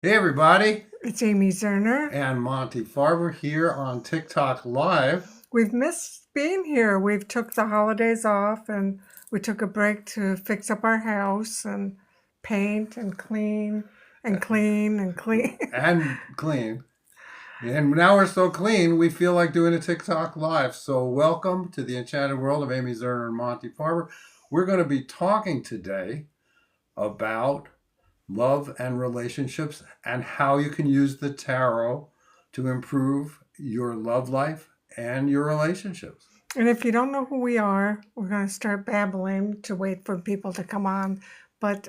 Hey everybody, It's Amy Zerner. and Monty Farber here on TikTok Live. We've missed being here. We've took the holidays off and we took a break to fix up our house and paint and clean and clean and clean. And clean. And now we're so clean, we feel like doing a TikTok Live. So welcome to the enchanted world of Amy Zerner and Monty Farber. We're going to be talking today about love and relationships and how you can use the tarot to improve your love life and your relationships. And if you don't know who we are, we're going to start babbling to wait for people to come on. But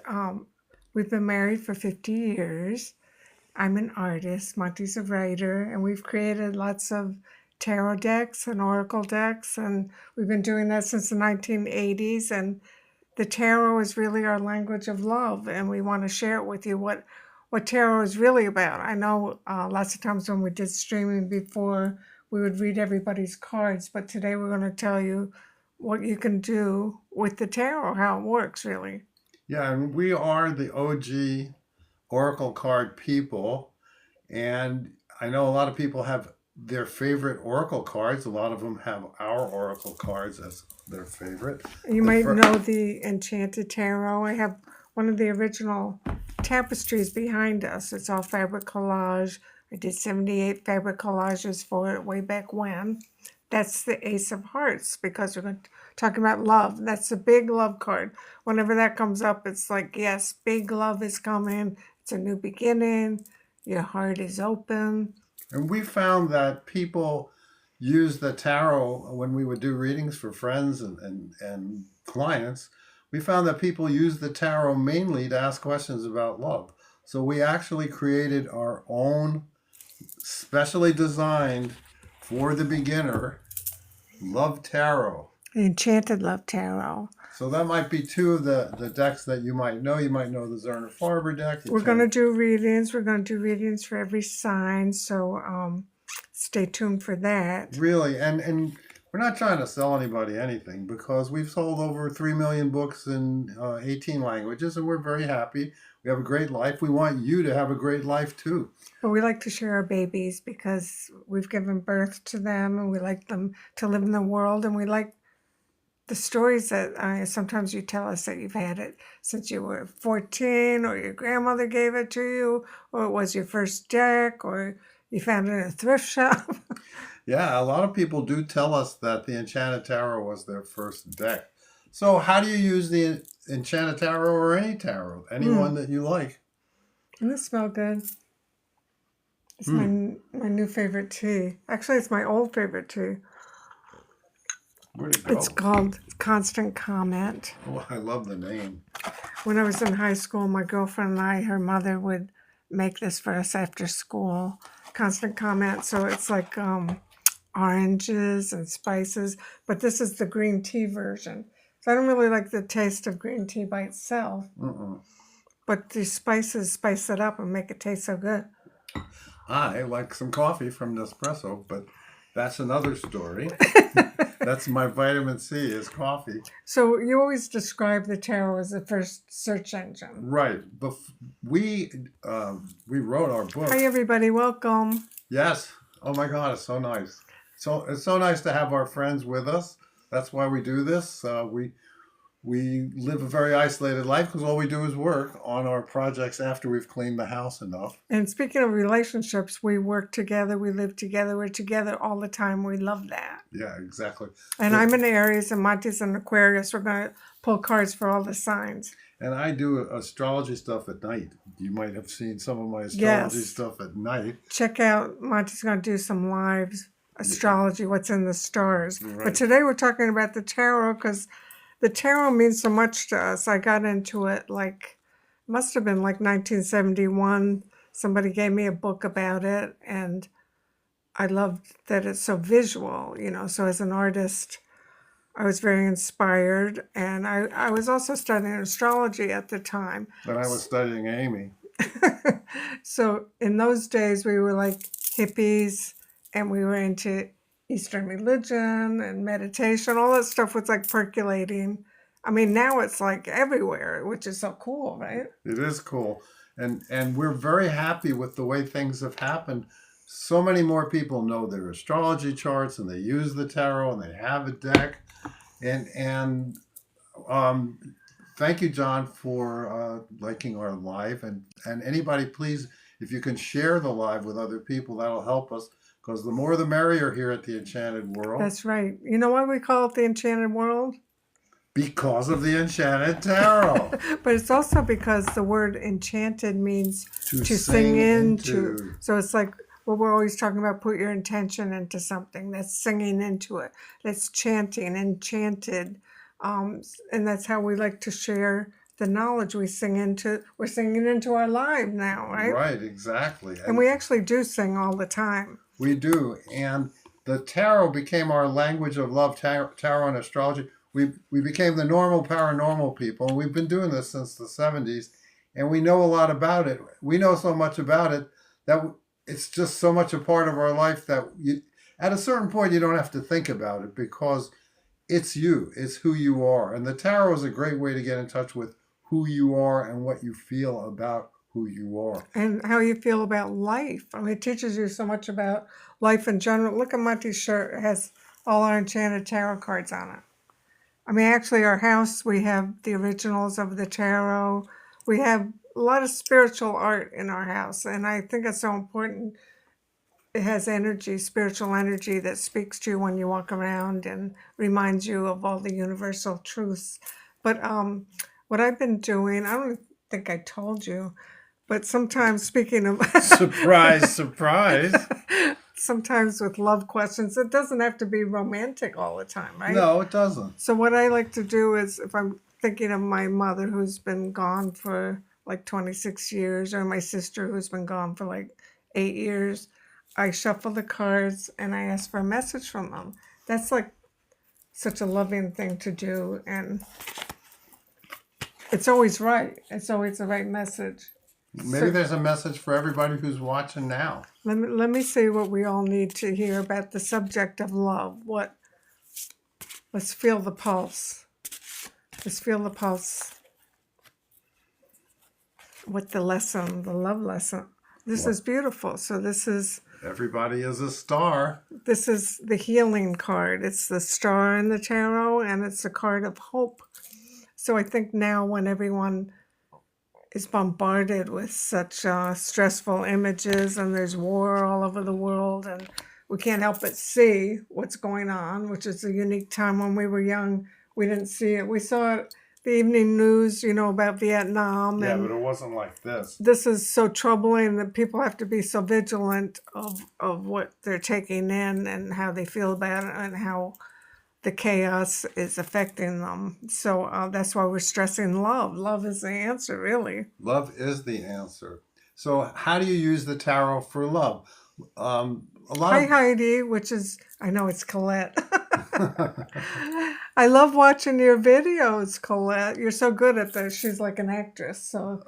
we've been married for 50 years. I'm an artist, Monty's a writer, and we've created lots of tarot decks and oracle decks, and we've been doing that since the 1980s. And the tarot is really our language of love, and we want to share it with you what tarot is really about. I know lots of times when we did streaming before, we would read everybody's cards, but today we're going to tell you what you can do with the tarot, how it works, really. Yeah, and we are the OG Oracle card people. And I know a lot of people have their favorite Oracle cards. A lot of them have our Oracle cards as their favorite. You The might fir- know the Enchanted Tarot. I have one of the original tapestries behind us. It's all fabric collage. I did 78 fabric collages for it way back when. That's the Ace of Hearts because we're talking about love. That's a big love card. Whenever that comes up, it's like, yes, big love is coming. It's a new beginning. Your heart is open. and we found that people use the tarot when we would do readings for friends and clients. We found that people use the tarot mainly to ask questions about love. So we actually created our own specially designed for the beginner love tarot. The Enchanted Love Tarot. So that might be two of the decks that you might know. You might know the Zerner Farber deck. We're going to do readings. We're going to do readings for every sign. So stay tuned for that. Really, and we're not trying to sell anybody anything because we've sold over 3 million books in 18 languages, and we're very happy. We have a great life. We want you to have a great life too. But we like to share our babies because we've given birth to them and we like them to live in the world. And we like the stories that sometimes you tell us that you've had it since you were 14, or your grandmother gave it to you, or it was your first deck, or you found it in a thrift shop. Yeah, a lot of people do tell us that the Enchanted Tarot was their first deck. So, how do you use the Enchanted Tarot or any tarot? Any one Mm, that you like? and this smell good. It's Hmm. my new favorite tea. Actually, it's my old favorite tea. Where'd it It's go? called Constant Comment. Oh, I love the name. When I was in high school, my girlfriend and I, her mother would make this for us after school. Constant Comment. So it's like oranges and spices, but this is the green tea version. So I don't really like the taste of green tea by itself, Mm-mm. but the spices spice it up and make it taste so good. I like some coffee from Nespresso, but that's another story. That's my vitamin C is coffee. So you always describe the tarot as the first search engine. Right. We wrote our Hi, book. everybody. Welcome. Yes. Oh my God, it's so nice. So it's so nice to have our friends with us. That's why we do this. We live a very isolated life because all we do is work on our projects after we've cleaned the house enough. And speaking of relationships, we work together, we live together, we're together all the time. We love that. Yeah, exactly. And The, I'm an Aries and Monty's an Aquarius. We're going to pull cards for all the signs. and I do astrology stuff at night. You might have seen some of my astrology Yes. stuff at night. Check out, Monty's going to do some lives, astrology, what's in the stars. But Right. today we're talking about the tarot because the tarot means so much to us. I got into it like, must have been like 1971. Somebody gave me a book about it, and I loved that it's so visual, you know. So as an artist, I was very inspired. And I was also studying astrology at the time. When I was studying Amy. So in those days, we were like hippies and we were into Eastern religion and meditation. All that stuff was like percolating. I mean, now it's like everywhere, which is so cool, right? It is cool. And we're very happy with the way things have happened. So many more people know their astrology charts, and they use the tarot, and they have a deck. And um, thank you, John, for liking our live. And anybody, please, if you can share the live with other people, that'll help us. Because the more the merrier here at the Enchanted World. That's right. You know why we call it the Enchanted World? Because of the Enchanted Tarot. But it's also because the word enchanted means To to sing sing into. into. So it's like what we're always talking about, put your intention into something. That's singing into it. That's chanting, enchanted. And that's how we like to share the knowledge we sing into. We're singing into our lives now, right? Right, exactly. And we actually do sing all the time. We do. And the tarot became our language of love, tarot and astrology. We became the normal paranormal people, and we've been doing this since the 70s, and we know a lot about it. We know so much about it that it's just so much a part of our life that at a certain point you don't have to think about it because it's you, it's who you are. And the tarot is a great way to get in touch with who you are and what you feel about who you are. And how you feel about life. I mean, it teaches you so much about life in general. Look at Monty's shirt. It has all our Enchanted Tarot cards on it. I mean, actually, our house, we have the originals of the tarot. We have a lot of spiritual art in our house. And I think it's so important. It has energy, spiritual energy that speaks to you when you walk around and reminds you of all the universal truths. But what I've been doing, I don't think I told you, but sometimes speaking of Surprise, surprise. sometimes with love questions, it doesn't have to be romantic all the time, right? No, it doesn't. So what I like to do is if I'm thinking of my mother who's been gone for like 26 years or my sister who's been gone for like 8 years, I shuffle the cards and I ask for a message from them. That's like such a loving thing to do, and it's always right. It's always the right message. Maybe there's a message for everybody who's watching now. Let me say what we all need to hear about the subject of love. Let's feel the pulse. Let's feel the pulse. What the lesson, the love lesson. This is beautiful. So this is Everybody is a star. the healing card. It's the star in the tarot, and it's a card of hope. So I think now when everyone is bombarded with such stressful images and there's war all over the world and we can't help but see what's going on, which is a unique time. When we were young, we didn't see it. We saw it, the evening news, about Vietnam. Yeah, And but it wasn't like this. this is so troubling that people have to be so vigilant of what they're taking in and how they feel about it and how the chaos is affecting them. So that's why we're stressing love. Love is the answer, really. Love is the answer. So how do you use the tarot for love? A lot Hi, of Heidi, which is, I know it's Colette. I love watching your videos, Colette. You're so good at this. She's like an actress. So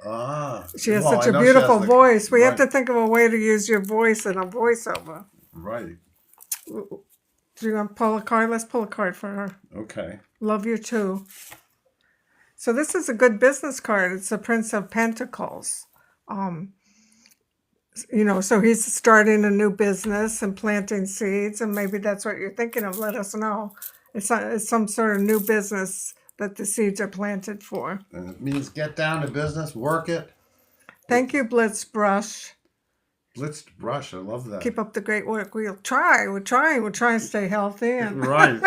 she has well, such I a know she has beautiful the- voice. We have right. to think of a way to use your voice in a voiceover. Right. Do you want to pull a card? Let's pull a card for her. Okay. Love you too. So this is a good business card. It's the Prince of Pentacles. So he's starting a new business and planting seeds, and maybe that's what you're thinking of. Let us know. It's some sort of new business that the seeds are planted for. And it means get down to business, work it. Thank you, Blitz Brush. Blitzed brush. I love that. Keep up the great work. We're trying to stay healthy. And Right.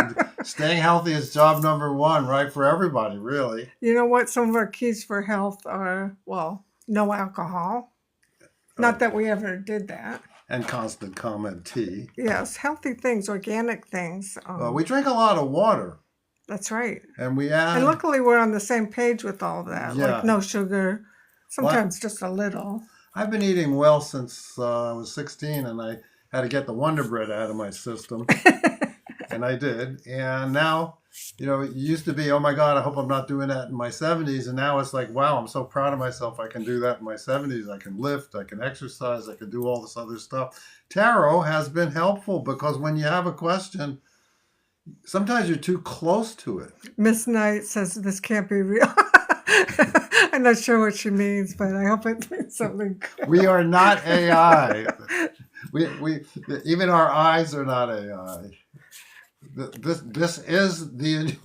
Staying healthy is job number one, right? For everybody, really. you know what? Some of our keys for health are, well, no alcohol. Not that we ever did that. And constant comment tea. Yes, healthy things, organic things. We drink a lot of water. That's right. And we add... And luckily we're on the same page with all that. Yeah. Like no sugar, sometimes just a little. I've been eating well since I was 16, and I had to get the Wonder Bread out of my system. And I did. And now, it used to be, oh my God, I hope I'm not doing that in my 70s. And now it's like, wow, I'm so proud of myself. I can do that in my 70s. I can lift, I can exercise, I can do all this other stuff. Tarot has been helpful because when you have a question, sometimes you're too close to it. Miss Knight says this can't be real. I'm not sure what she means, but I hope it means something good. We are not AI. We even our eyes are not AI. This is the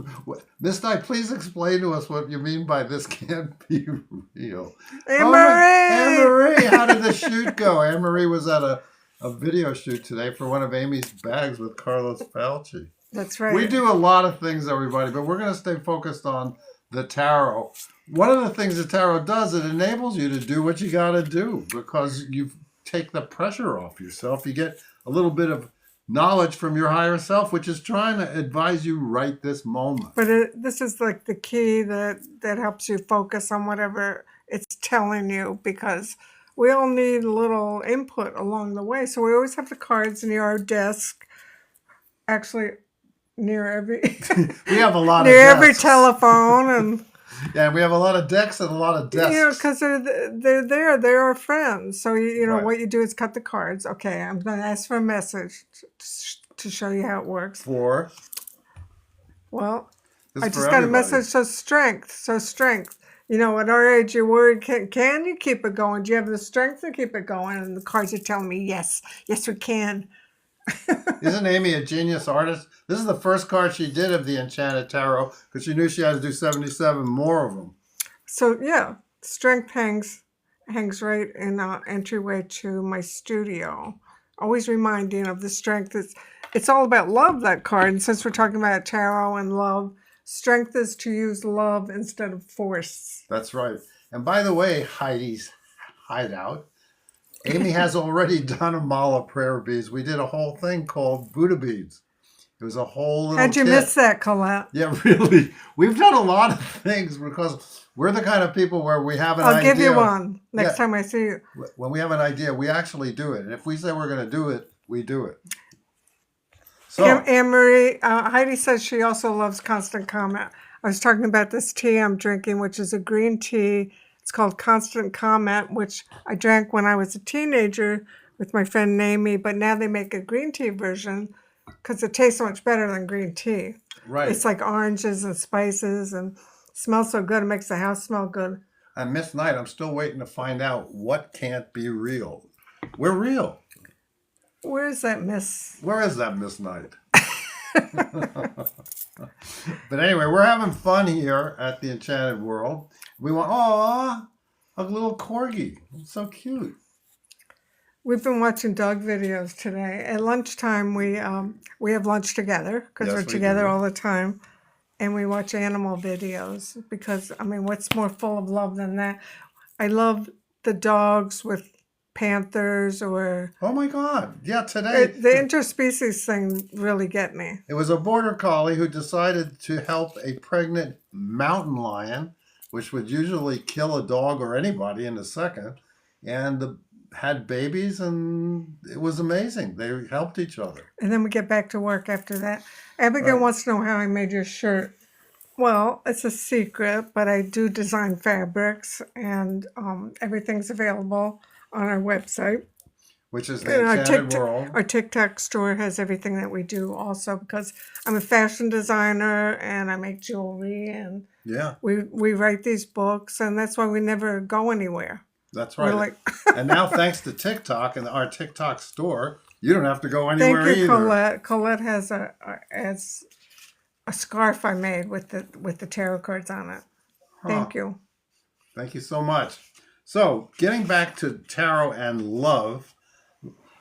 Miss Knight. Please explain to us what you mean by this can't be real. Anne Oh, Anne Marie! Marie, how did the shoot go? Anne Marie was at a video shoot today for one of Amy's bags with Carlos Falchi. That's right. We do a lot of things, everybody, but we're going to stay focused on the tarot. One of the things the tarot does, it enables you to do what you got to do because you take the pressure off yourself. You get a little bit of knowledge from your higher self, which is trying to advise you right this moment. But this is like the key that helps you focus on whatever it's telling you, because we all need a little input along the way. So we always have the cards near our desk. Actually, near every We have a lot near of every desks. telephone, and Yeah, we have a lot of decks and a lot of desks. you know, because they're there, they're our friends. So you know Right. what you do is cut the cards. Okay, I'm going to ask for a message to show you how it works. For Well, this I is just for got everybody. a message. So strength. You know, at our age, you're worried. Can you keep it going? Do you have the strength to keep it going? And the cards are telling me, yes, we can. Isn't Amy a genius artist? This is the first card she did of the Enchanted Tarot because she knew she had to do 77 more of them. So yeah, strength hangs right in the entryway to my studio. Always reminding of the strength. It's all about love, that card. And since we're talking about tarot and love, strength is to use love instead of force. That's right. And by the way, Heidi's hideout, Amy has already done a mala prayer beads. We did a whole thing called Buddha beads. It was a whole little How'd you kit. miss that, Colette? Yeah, really. We've done a lot of things because we're the kind of people where we have an idea. I'll give you one next Yeah. time I see you. When we have an idea, we actually do it. And if we say we're going to do it, we do it. So, Anne Marie, Heidi says she also loves Constant Comment. I was talking about this tea I'm drinking, which is a green tea. It's called Constant Comment, which I drank when I was a teenager with my friend Amy, but now they make a green tea version because it tastes so much better than green tea. right. It's like oranges and spices and smells so good. It makes the house smell good. And Miss Knight, I'm still waiting to find out what can't be real. We're real. Where is that, Miss? Where is that, Miss Knight? But anyway, we're having fun here at the Enchanted World. We want, a little corgi. It's so cute. We've been watching dog videos today. At lunchtime, we have lunch together because Yes, we're we together do. all the time, and we watch animal videos because I mean, what's more full of love than that? I love the dogs with panthers or Oh my God. Yeah, today. the interspecies thing really get me. It was a border collie who decided to help a pregnant mountain lion, which would usually kill a dog or anybody in a second, and had babies, and it was amazing. They helped each other. And then we get back to work after that. Abigail Right. wants to know how I made your shirt. Well, it's a secret, but I do design fabrics, and everything's available on our website. Which is the And Enchanted World. our TikTok store has everything that we do also, because I'm a fashion designer and I make jewelry, and Yeah, we write these books, and that's why we never go anywhere. that's We're right. like, And now, thanks to TikTok and our TikTok store, you don't have to go thank anywhere you, either. Colette. Colette has a scarf I made with the tarot cards on it. Thank you. Thank you so much. So, getting back to tarot and love,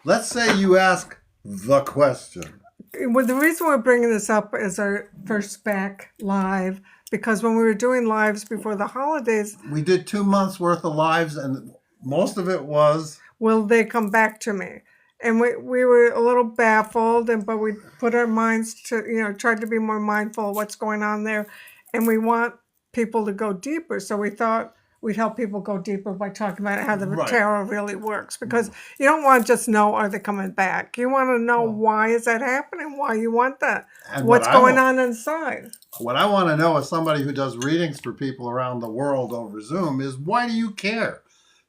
let's say you ask the question. Well, the reason we're bringing this up is our first back live, because when we were doing lives before the holidays, We did 2 months worth of lives, and most of it was will they come back to me? And we were a little baffled, but we put our minds to, tried to be more mindful of what's going on there. And we want people to go deeper. So we thought we'd help people go deeper by talking about how the Right. tarot really works. Because you don't want to just know, are they coming back? You want to know, why is that happening? Why you want that? And What's what I going want- on inside? What I want to know as somebody who does readings for people around the world over Zoom is, why do you care?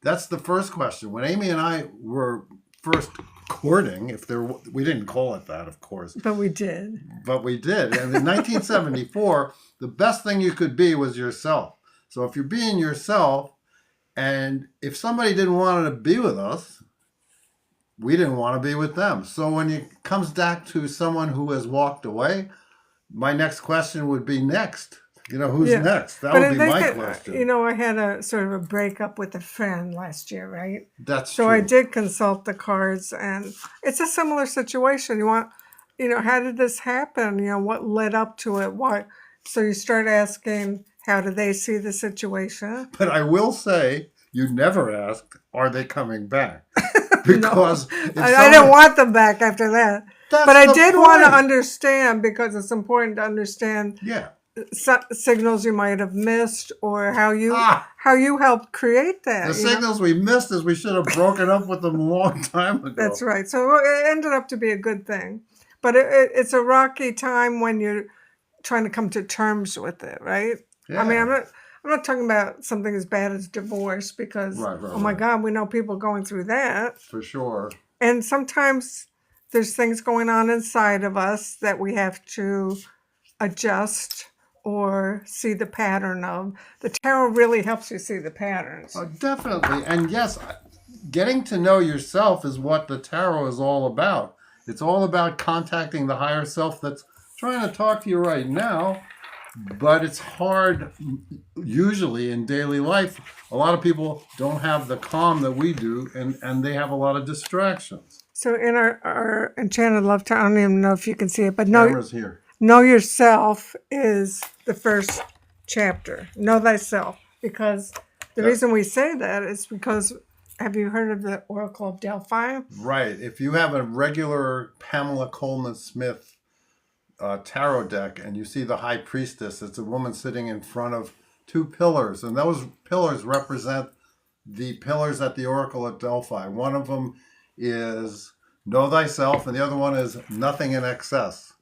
That's the first question. When Amy and I were first courting, we didn't call it that, of course, But we did. but we did. And in 1974, the best thing you could be was yourself. So if you're being yourself, and if somebody didn't want to be with us, we didn't want to be with them. So when it comes back to someone who has walked away, my next question would be next. Who's Yeah. next? That But would I be think my that, question. I had a sort of a breakup with a friend last year, right? That's So true. I did consult the cards, and it's a similar situation. How did this happen? What led up to it? Why? So you start asking, how do they see the situation? But I will say, you never asked, are they coming back? No, Because if I didn't want them back after that. that's But I the did want to point. understand, because it's important to understand Yeah. signals you might have missed, or how you Ah, helped create that. the signals we missed is we should have broken up with them a long time ago. That's right. So it ended up to be a good thing. But it's a rocky time when you're trying to come to terms with it, right? I mean, Yeah. I'm not talking about something as bad as divorce, because Right, oh my right. God, we know people going through that. For sure. And sometimes there's things going on inside of us that we have to adjust or see the pattern of. The tarot really helps you see the patterns. Definitely. And yes, getting to know yourself is what the tarot is all about. It's all about contacting the higher self that's trying to talk to you right now, but it's hard usually in daily life. A lot of people don't have the calm that we do, and they have a lot of distractions. So in our Enchanted Love Tarot, I don't even know if you can see it, but Camera's here. Know Yourself is the first chapter. Know thyself. Because the Yeah. reason we say that is because, have you heard of the Oracle of Delphi? Right. If you have a regular Pamela Coleman Smith tarot deck and you see the High Priestess, it's a woman sitting in front of two pillars, and those pillars represent the pillars at the Oracle at Delphi. One of them is Know Thyself, and the other one is Nothing in Excess,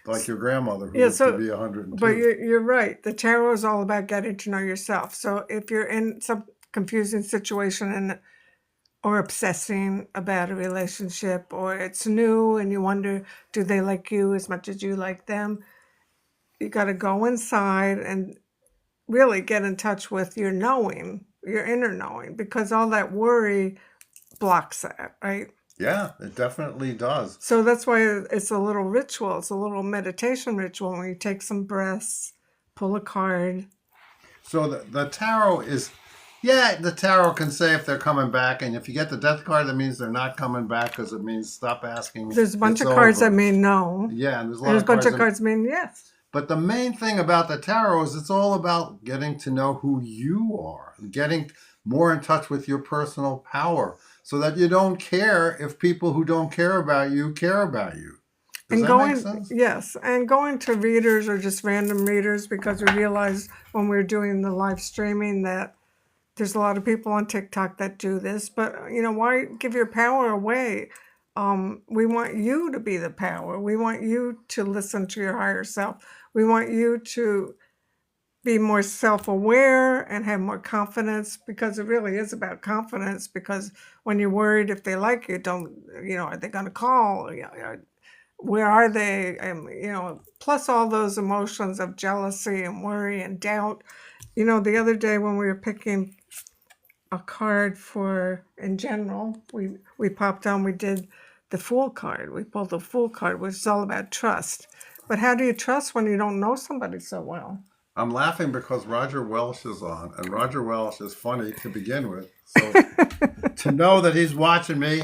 like your grandmother who lived to be 102. But you're right. The tarot is all about getting to know yourself. So if you're in some confusing situation or obsessing about a relationship, or it's new and you wonder, do they like you as much as you like them? You got to go inside and really get in touch with your knowing, your inner knowing, because all that worry blocks that, right? Yeah, it definitely does. So that's why it's a little ritual. It's a little meditation ritual where you take some breaths, pull a card. So the tarot is, the tarot can say if they're coming back, and if you get the death card, that means they're not coming back, because it means stop asking. There's a bunch it's of cards over. that mean no. Yeah, and there's a lot There's a of bunch cards of cards that mean yes. But the main thing about the tarot is it's all about getting to know who you are, getting more in touch with your personal power, so that you don't care if people who don't care about you care about you. Does that make sense? Yes, and going to readers or just random readers, because we realized when we were doing the live streaming that there's a lot of people on TikTok that do this, but why give your power away? We want you to be the power. We want you to listen to your higher self. We want you to be more self-aware and have more confidence, because it really is about confidence. Because when you're worried if they like you, are they going to call? Where are they? And, plus all those emotions of jealousy and worry and doubt. The other day when we were picking a card in general, we popped on, we did the Fool card. We pulled the Fool card, which is all about trust. But how do you trust when you don't know somebody so well? I'm laughing because Roger Welsh is on, and Roger Welsh is funny to begin with. So to know that he's watching me,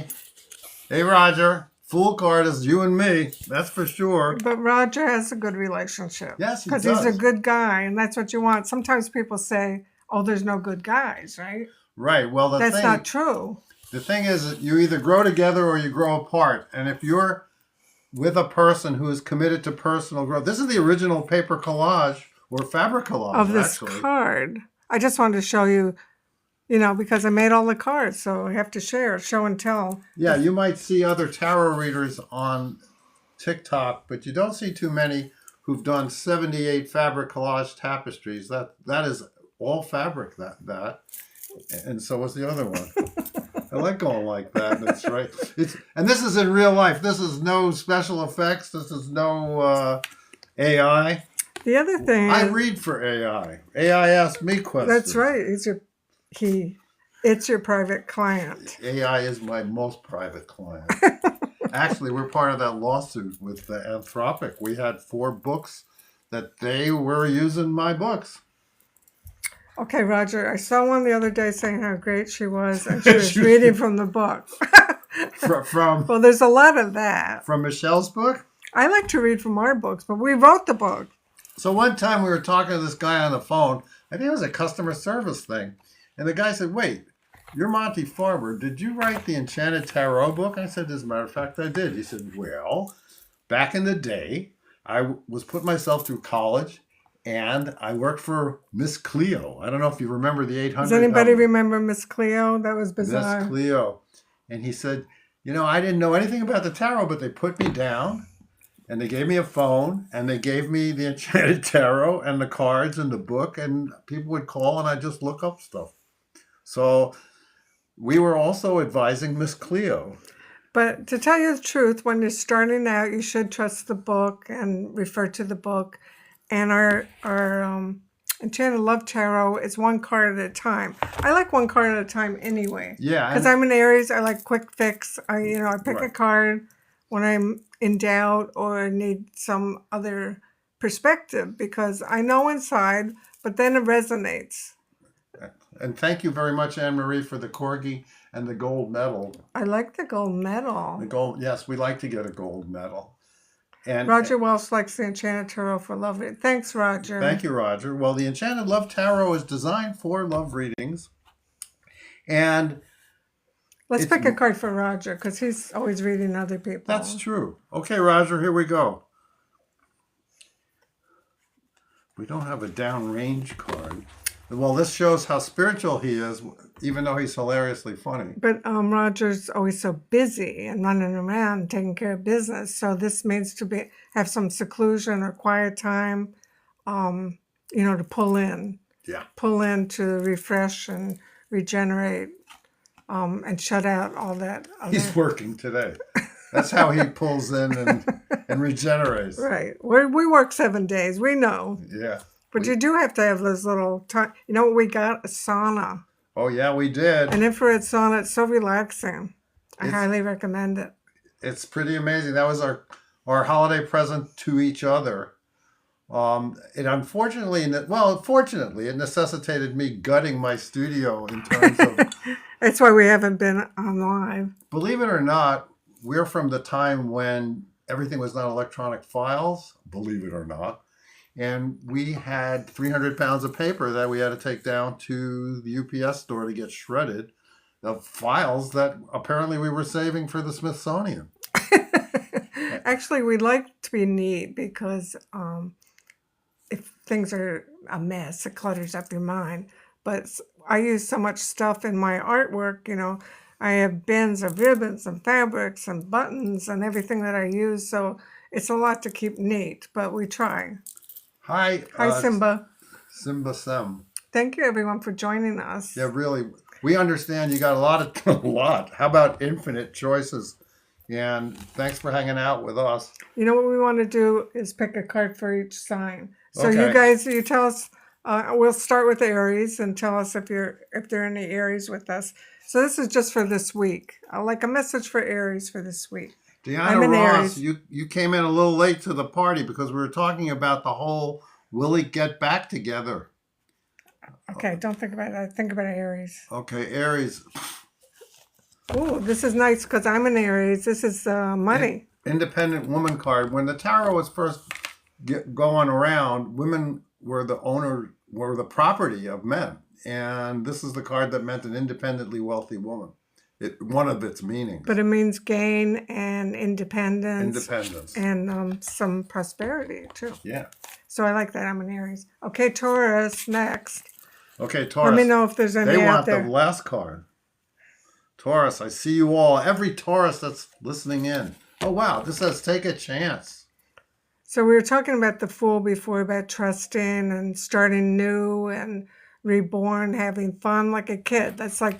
hey Roger, Fool card is you and me, that's for sure. But Roger has a good relationship. Yes, he does. Because he's a good guy, and that's what you want. Sometimes people say, oh, there's no good guys, right? Right. Well, that's not true. The thing is that you either grow together or you grow apart. And if you're with a person who is committed to personal growth, this is the original paper collage or fabric collage of this card. I just wanted to show you, because I made all the cards, so I have to share, show and tell. Yeah, you might see other tarot readers on TikTok, but you don't see too many who've done 78 fabric collage tapestries. That is all fabric, that. And so was the other one. I like going like that. That's right. And this is in real life. This is no special effects. This is no AI. The other thing I is, read for AI. AI asks me questions. that's right. It's your private client. AI is my most private client. Actually, we're part of that lawsuit with Anthropic. We had 4 books that they were using my books. Okay, Roger, I saw one the other day saying how great she was, and she was She was- reading from the book. From Well, there's a lot of that. Michelle's book. I like to read from our books, but we wrote the book. So one time we were talking to this guy on the phone. I think it was a customer service thing. And the guy said, "Wait, you're Monty Farber. Did you write the Enchanted Tarot book?" I said, "As a matter of fact, I did." He said, "Well, back in the day, I was putting myself through college and I worked for Miss Cleo. I don't know if you remember the 800 Does anybody number. remember Miss Cleo? That was bizarre. Miss Cleo." And he said, I didn't know anything about the tarot, but they put me down and they gave me a phone and they gave me the Enchanted Tarot and the cards and the book, and people would call and I just look up stuff. So we were also advising Miss Cleo. But to tell you the truth, when you're starting out, you should trust the book and refer to the book. And our Enchanted Love Tarot is one card at a time. I like one card at a time anyway. Yeah. Because I'm an Aries, I like quick fix. I pick a Right. card when I'm in doubt or need some other perspective because I know inside, but then it resonates. And thank you very much, Anne Marie, for the corgi and the gold medal. I like the gold medal. The gold, yes, we like to get a gold medal. And Roger Welsh likes the Enchanted Tarot for love. Thanks, Roger. Thank you, Roger. Well, the Enchanted Love Tarot is designed for love readings. And Let's it's- pick a card for Roger because he's always reading other people. that's true. Okay, Roger, here we go. We don't have a downrange card. Well, this shows how spiritual he is, even though he's hilariously funny. But Roger's always so busy and running around taking care of business. So this means to have some seclusion or quiet time, to pull in to refresh and regenerate, and shut out all that. He's working today. That's how he pulls in and regenerates. Right. We work 7 days. We know. Yeah. But you do have to have those little time. You know what we got? A sauna. Oh, yeah, we did. An infrared sauna. It's so relaxing. I highly recommend it. It's pretty amazing. That was our holiday present to each other. Fortunately, it necessitated me gutting my studio in terms of, That's why we haven't been on live. believe it or not, we're from the time when everything was not electronic files, believe it or not. And we had 300 pounds of paper that we had to take down to the UPS store to get shredded, of files that apparently we were saving for the Smithsonian. Actually, we like to be neat because if things are a mess, it clutters up your mind. But I use so much stuff in my artwork, I have bins of ribbons and fabrics and buttons and everything that I use. So it's a lot to keep neat, but we try. Hi, Simba. Simba Sem. Thank you, everyone, for joining us. Yeah, really. We understand you got a lot. How about infinite choices? And thanks for hanging out with us. You know what we want to do is pick a card for each sign. So Okay. you guys, you tell us. We'll start with Aries and tell us if there are any Aries with us. So this is just for this week. Like a message for Aries for this week. I'm Deanna an Ross, Aries. you came in a little late to the party because we were talking about the whole will it get back together? Okay, don't think about it. Think about Aries. Okay, Aries, Ooh, this is nice because I'm an Aries. This is money. independent woman card. When the tarot was first going around, women were the property of men. And this is the card that meant an independently wealthy woman. One of its meanings. But it means gain and independence. Independence. And some prosperity, too. Yeah. So I like that. I'm an Aries. Okay, Taurus, next. Okay, Taurus. Let me know if there's any They out want there. the last card. Taurus, I see you all. Every Taurus that's listening in. Oh, wow. This says take a chance. So we were talking about the Fool before, about trusting and starting new and reborn, having fun like a kid. That's like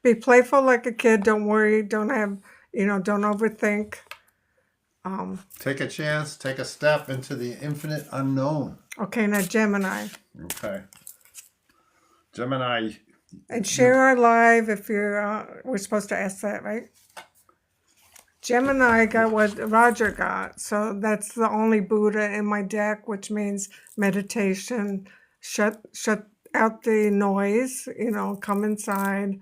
be playful like a kid. Don't worry. Don't overthink. Take a chance. Take a step into the infinite unknown. Okay, now Gemini. Okay. Gemini. And share our live if you're, we're supposed to ask that, right? Gemini got what Roger got. So that's the only Buddha in my deck, which means meditation. Shut out the noise, come inside,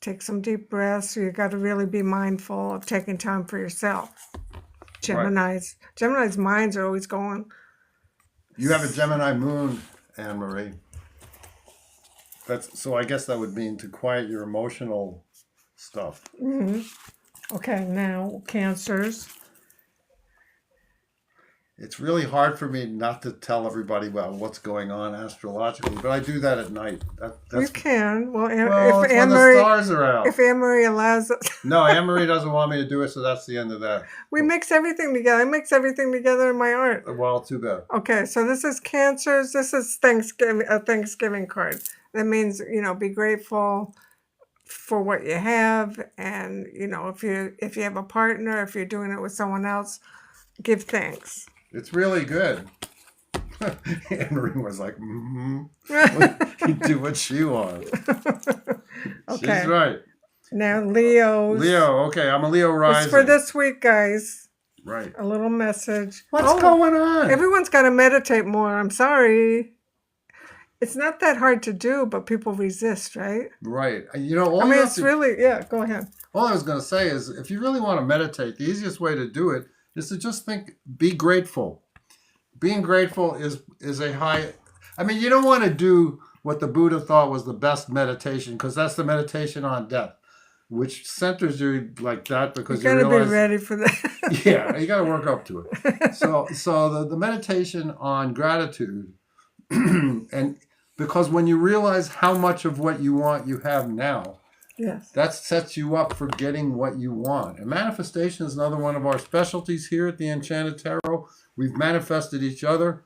take some deep breaths. You got to really be mindful of taking time for yourself. Gemini's minds are always going. You have a Gemini moon, Anne Marie. So I guess that would mean to quiet your emotional stuff. Okay, now Cancers. It's really hard for me not to tell everybody about what's going on astrologically, but I do that at night. You That's can. Well, it's if when Anne the Marie, stars are out. if Anne Marie allows us, No, Anne Marie doesn't want me to do it, so that's the end of that. we mix everything together. I mix everything together in my art. Well, too bad. Okay, so this is Cancers. This is Thanksgiving, a Thanksgiving card. That means, be grateful for what you have, and if you have a partner, if you're doing it with someone else, give thanks. It's really good. Anne Marie was like, You do what she wants. Okay. She's right. Now Leo's. Leo, okay, I'm a Leo rising. It's for this week, guys. Right. A little message. What's going on? Everyone's got to meditate more. I'm sorry. It's not that hard to do, but people resist, right? Right. Go ahead. All I was going to say is if you really want to meditate, the easiest way to do it is to just be grateful. Being grateful is a high, you don't want to do what the Buddha thought was the best meditation, because that's the meditation on death, which centers you like that, because you got to be ready for that. Yeah, you got to work up to it. So the meditation on gratitude, and because when you realize how much of what you want you have now, yes, that sets you up for getting what you want. And manifestation is another one of our specialties here at the Enchanted Tarot. We've manifested each other.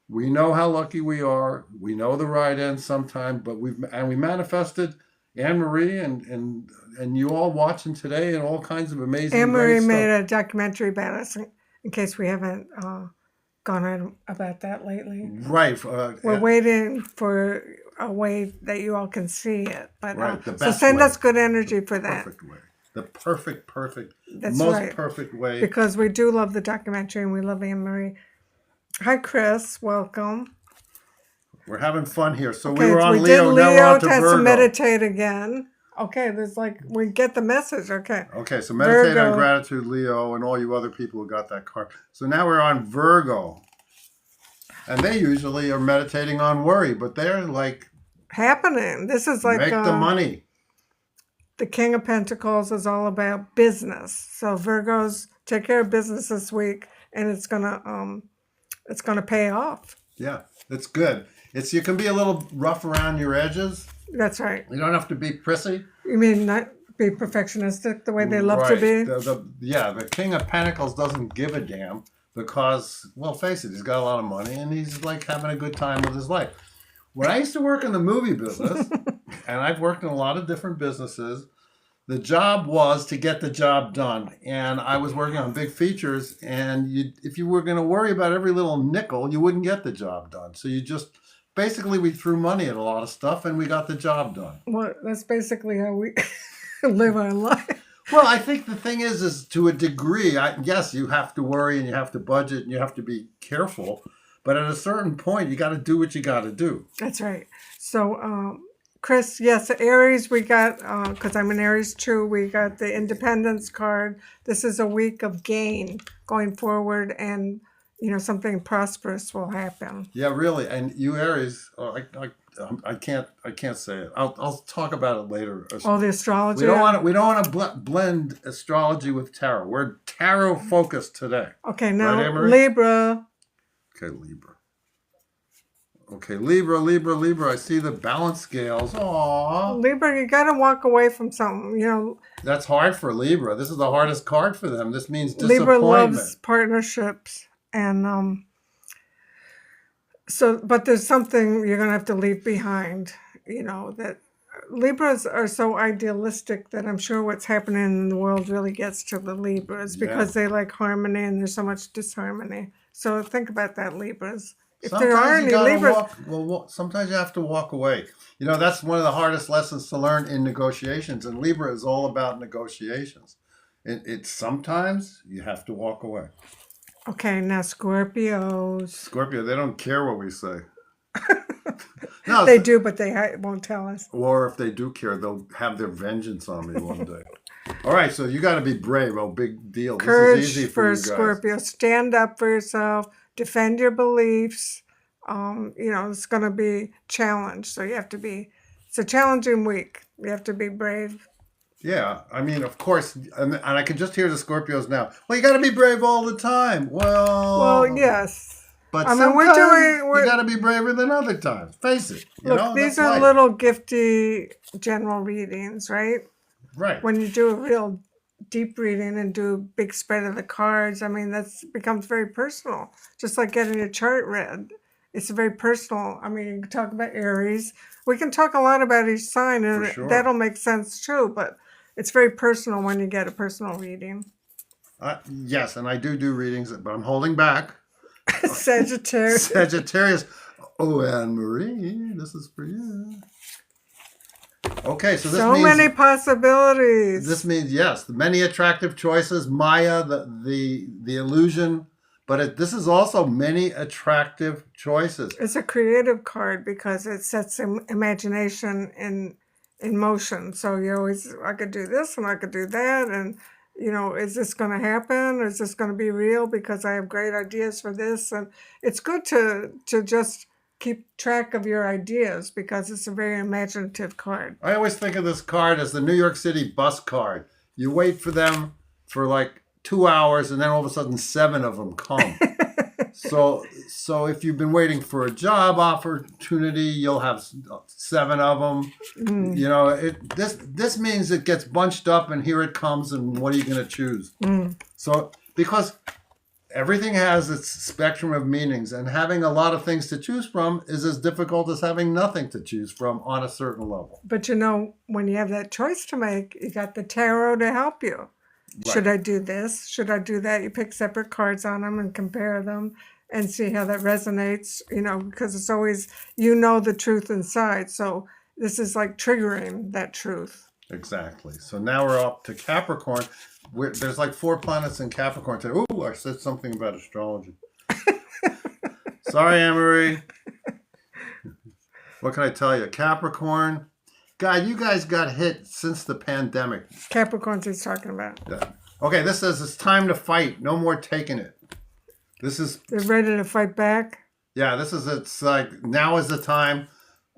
We know how lucky we are. We know the right end sometime, but we manifested Anne Marie and you all watching today, and all kinds of amazing. Anne Marie made a documentary about us. In case we haven't gone on about that lately, right? We're waiting for a way that you all can see it. But right, the so best send way. us good energy for that. Perfect way. The perfect, That's most right. perfect way. Because we do love the documentary and we love Anne Marie. Hi, Chris. Welcome. We're having fun here. So Okay, we were on we Leo. did Now we're on to has Virgo. to meditate again. Okay, we get the message. Okay. Okay, so meditate Virgo. on gratitude, Leo, and all you other people who got that card. So now we're on Virgo. And they usually are meditating on worry, but they're like Happening. This is like make the money. The King of Pentacles is all about business. So Virgos, take care of business this week, and it's gonna pay off. Yeah, it's good. You can be a little rough around your edges. That's right. You don't have to be prissy. You mean not be perfectionistic the way they love to Right. be? The King of Pentacles doesn't give a damn because, well, face it, he's got a lot of money and he's like having a good time with his life. When I used to work in the movie business, and I've worked in a lot of different businesses, the job was to get the job done. And I was working on big features, and if you were going to worry about every little nickel, you wouldn't get the job done. So we threw money at a lot of stuff, and we got the job done. Well, that's basically how we live our life. Well, I think the thing is to a degree, yes, you have to worry and you have to budget and you have to be careful. But at a certain point, you got to do what you got to do. That's right. So, Chris, yes, Aries, we got, because I'm an Aries too, we got the Independence card. This is a week of gain going forward, and, something prosperous will happen. Yeah, really. And you Aries, I can't say it. I'll talk about it later. Oh, the astrology. We don't want to blend astrology with tarot. We're tarot focused today. Okay, now Right, Anne-Marie? Libra. Okay, Libra. I see the balance scales. Aww. Libra, you got to walk away from something, That's hard for Libra. This is the hardest card for them. This means disappointment. Libra loves partnerships, and but there's something you're going to have to leave behind, that Libras are so idealistic that I'm sure what's happening in the world really gets to the Libras because they like harmony and there's so much disharmony. So think about that, Libras. If there are Sometimes you any gotta Libras, walk. Well, sometimes you have to walk away. You know, that's one of the hardest lessons to learn in negotiations. And Libra is all about negotiations. It's sometimes you have to walk away. okay, now Scorpios. Scorpio, they don't care what we say. No, They do, but they won't tell us. or if they do care, they'll have their vengeance on me one day. All right, so you got to be brave. Oh, big deal. This Courage is easy for for a you guys. Scorpio. Stand up for yourself. Defend your beliefs. It's going to be challenged. So you have to be. It's a challenging week. You have to be brave. Yeah, I mean, of course, and I can just hear the Scorpios now. Well, you got to be brave all the time. Well, yes. But I mean, sometimes we're you got to be braver than other times. Face it. look. These that's are life. little gifty general readings, right? Right. When you do a real deep reading and do a big spread of the cards, I mean, that becomes very personal. Just like getting a chart read, it's very personal. I mean, you can talk about Aries. We can talk a lot about each sign, and For sure. that'll make sense too. But it's very personal when you get a personal reading. Yes, and I do readings, but I'm holding back. Sagittarius. Sagittarius. Oh, Anne Marie, this is for you. Okay, so this So means many possibilities. this means yes, the many attractive choices, Maya, the illusion, but this is also many attractive choices. It's a creative card because it sets imagination in motion. So you always, I could do this and I could do that, and is this going to happen? Is this going to be real? Because I have great ideas for this, and it's good to just keep track of your ideas because it's a very imaginative card. I always think of this card as the New York City bus card. You wait for them for like 2 hours, and then all of a sudden 7 of them come. So if you've been waiting for a job opportunity, you'll have 7 of them. This means it gets bunched up, and here it comes. And what are you going to choose? So because everything has its spectrum of meanings, and having a lot of things to choose from is as difficult as having nothing to choose from on a certain level. But when you have that choice to make, you got the tarot to help you. Right. Should I do this? Should I do that? You pick separate cards on them and compare them and see how that resonates, because it's always, the truth inside. So this is like triggering that truth. Exactly. So now we're up to Capricorn. There's like 4 planets in Capricorn today. Ooh, I said something about astrology. Sorry, Anne-Marie. What can I tell you? Capricorn. God, you guys got hit since the pandemic. Capricorn's he's talking about. Yeah. Okay, this says it's time to fight. No more taking it. They're ready to fight back. Yeah, it's like now is the time.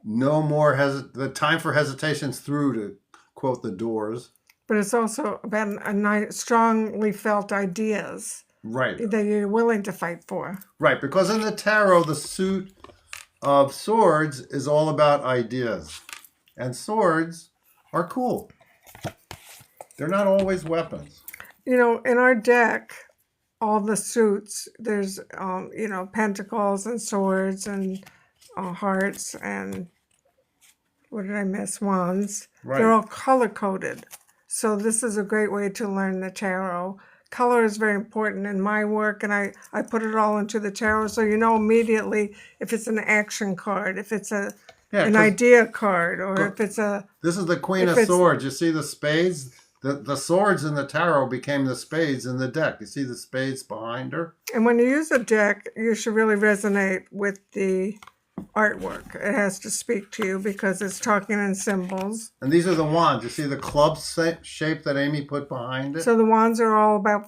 No more the time for hesitation's through, to quote the Doors. But it's also about strongly felt ideas. Right. That you're willing to fight for. Right, because in the tarot, the suit of swords is all about ideas. And swords are cool. They're not always weapons. In our deck, all the suits, there's, pentacles and swords and hearts and, what did I miss? Wands. Right. They're all color-coded. So this is a great way to learn the tarot. Color is very important in my work, and I put it all into the tarot, so you know immediately if it's an action card, if it's an idea card, or if it's a... This is the Queen of Swords. You see the spades? The swords in the tarot became the spades in the deck. You see the spades behind her? And when you use a deck, you should really resonate with the artwork. It has to speak to you because it's talking in symbols. And these are the wands. You see the club shape that Amy put behind it? So the wands are all about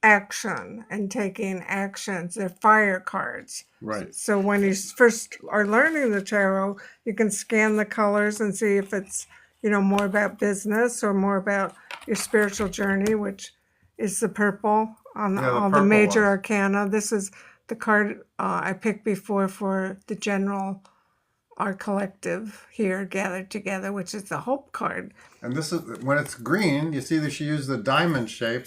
action and taking actions. They're fire cards. Right. So when you first are learning the tarot, you can scan the colors and see if it's, more about business or more about your spiritual journey, which is the purple on all the major arcana. This is the card I picked before for the general, our collective here gathered together, which is the hope card. And this is when it's green. You see that she used the diamond shape.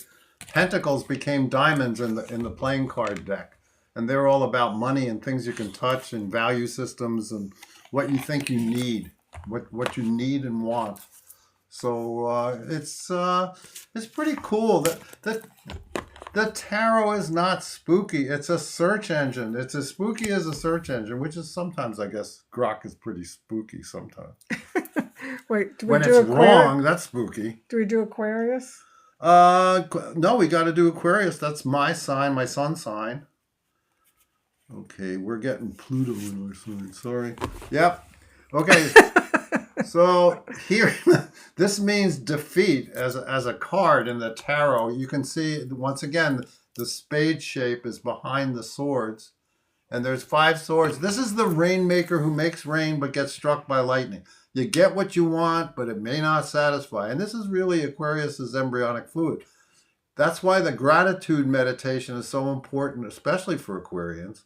Pentacles became diamonds in the playing card deck, and they're all about money and things you can touch and value systems and what you think you need, what you need and want. So it's pretty cool. The tarot is not spooky. It's a search engine. It's as spooky as a search engine, which is sometimes, I guess, Grok is pretty spooky sometimes. Wait, do we When do it's Aquarius? wrong, that's spooky. Do we do Aquarius? No, we got to do Aquarius. That's my sign, my sun sign. Okay, we're getting Pluto in our sign. Sorry. Yep. Okay. So here, this means defeat as a card in the tarot. You can see once again the spade shape is behind the swords, and there's 5 swords. This is the rainmaker who makes rain but gets struck by lightning. You get what you want, but it may not satisfy. And this is really Aquarius's embryonic fluid. That's why the gratitude meditation is so important, especially for Aquarians.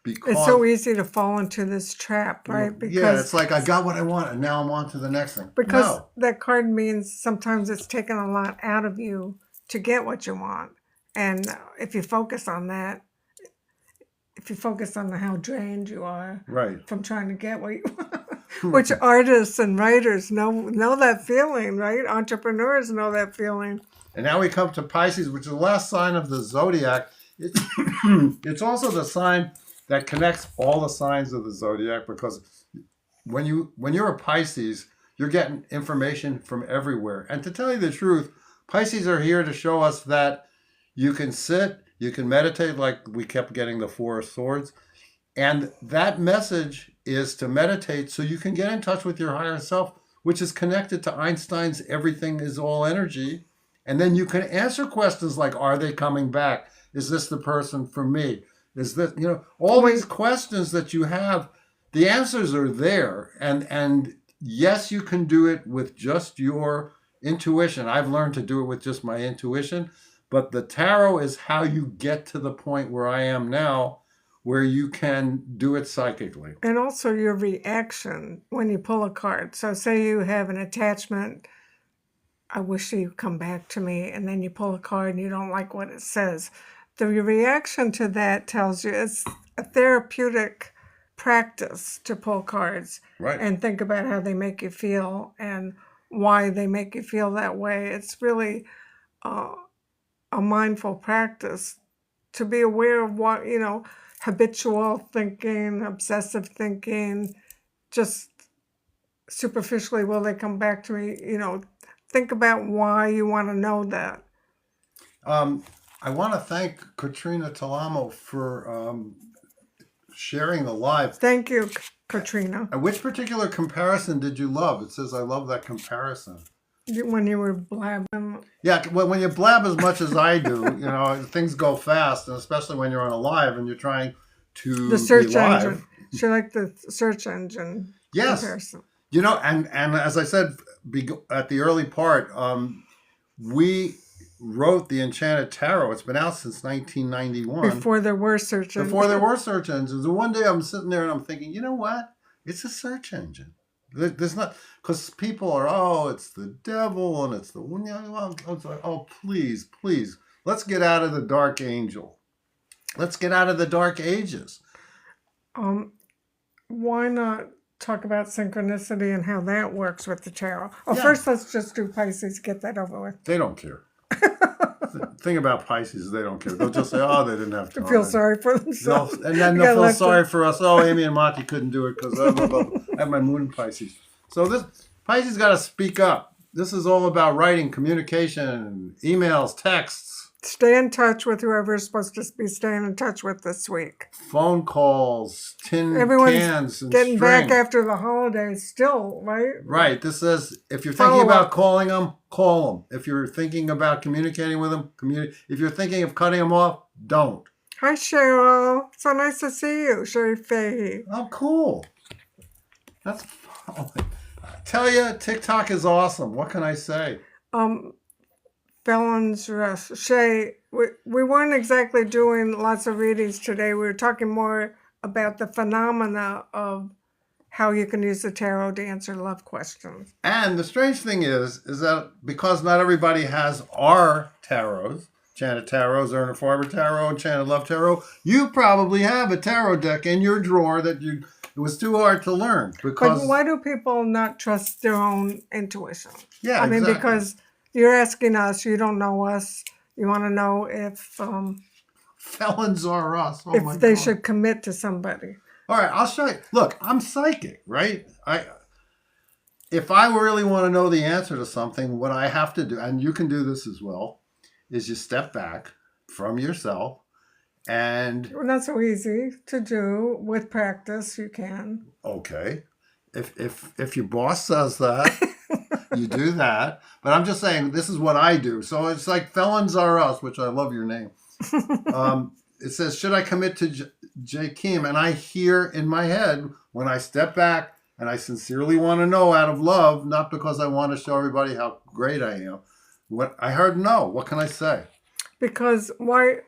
Because It's so easy to fall into this trap, right? yeah, it's like I got what I want and now I'm on to the next thing. Because No. that card means sometimes it's taken a lot out of you to get what you want. And if you focus on that, if you focus on how drained you are Right. from trying to get what you want, which artists and writers know that feeling, right? Entrepreneurs know that feeling. And now we come to Pisces, which is the last sign of the zodiac. It's, it's also the sign that connects all the signs of the zodiac, because when you're a Pisces, you're getting information from everywhere. And to tell you the truth, Pisces are here to show us that you can sit, you can meditate, like we kept getting the 4 of Swords. And that message is to meditate so you can get in touch with your higher self, which is connected to Einstein's everything is all energy. And then you can answer questions like, are they coming back? Is this the person for me? Is this, all these questions that you have, the answers are there. And yes, you can do it with just your intuition. I've learned to do it with just my intuition. But the tarot is how you get to the point where I am now, where you can do it psychically. And also your reaction when you pull a card. So say you have an attachment, I wish you'd come back to me, and then you pull a card and you don't like what it says. The reaction to that tells you it's a therapeutic practice to pull cards Right. and think about how they make you feel and why they make you feel that way. It's really a mindful practice to be aware of what, habitual thinking, obsessive thinking, just superficially, will they come back to me? Think about why you want to know that. I want to thank Katrina Talamo for sharing the live. Thank you, Katrina. Which particular comparison did you love? It says, I love that comparison. When you were blabbing. Yeah, well, when you blab as much as I do, things go fast, and especially when you're on a live and you're trying to The search be live. engine. She liked the search engine Yes. comparison. And as I said at the early part, we wrote the Enchanted Tarot. It's been out since 1991. Before there were search engines. Before there were search engines. And one day I'm sitting there and I'm thinking, you know what? It's a search engine. There's not, because people are, it's the devil and it's the one. It's like, please, let's get out of the dark angel. Let's get out of the dark ages. Why not talk about synchronicity and how that works with the tarot? Oh, Yeah. First let's just do Pisces, get that over with. They don't care. The thing about Pisces is they don't care. They'll just say, they didn't have time. Feel sorry for themselves. And then You they'll got feel left sorry for us. Amy and Monty couldn't do it because I have my moon in Pisces. So this Pisces got to speak up. This is all about writing, communication, emails, texts, Stay in touch with whoever is supposed to be staying in touch with this week. phone calls, tin Everyone's cans, and Getting string. back after the holidays still, right? Right. This says if you're Follow thinking about up. calling them, call them. If you're thinking about communicating with them, communicate. If you're thinking of cutting them off, don't. Hi, Cheryl. So nice to see you, Sherry Fahey. Oh, cool. That's I tell you, TikTok is awesome. What can I say? Felons Rest. Shay, we weren't exactly doing lots of readings today. We were talking more about the phenomena of how you can use the tarot to answer love questions. And the strange thing is that because not everybody has our tarots, Enchanted Tarot, Zerna Farber Tarot, Enchanted Love Tarot, you probably have a tarot deck in your drawer that it was too hard to learn. Because But why do people not trust their own intuition? Yeah, I mean, exactly. because you're asking us, you don't know us, You want to know Felons are us. Oh my if they God. should commit to somebody. All right, I'll show you. Look, I'm psychic, right? If I really want to know the answer to something, what I have to do, and you can do this as well, is you step back from yourself and Well, not so easy to do. With practice, you can. okay, if your boss says that, you do that. But I'm just saying this is what I do. So it's like felons are us, which I love your name. It says, should I commit to Jakim? And I hear in my head when I step back and I sincerely want to know out of love, not because I want to show everybody how great I am. What I heard no. What can I say? Because why?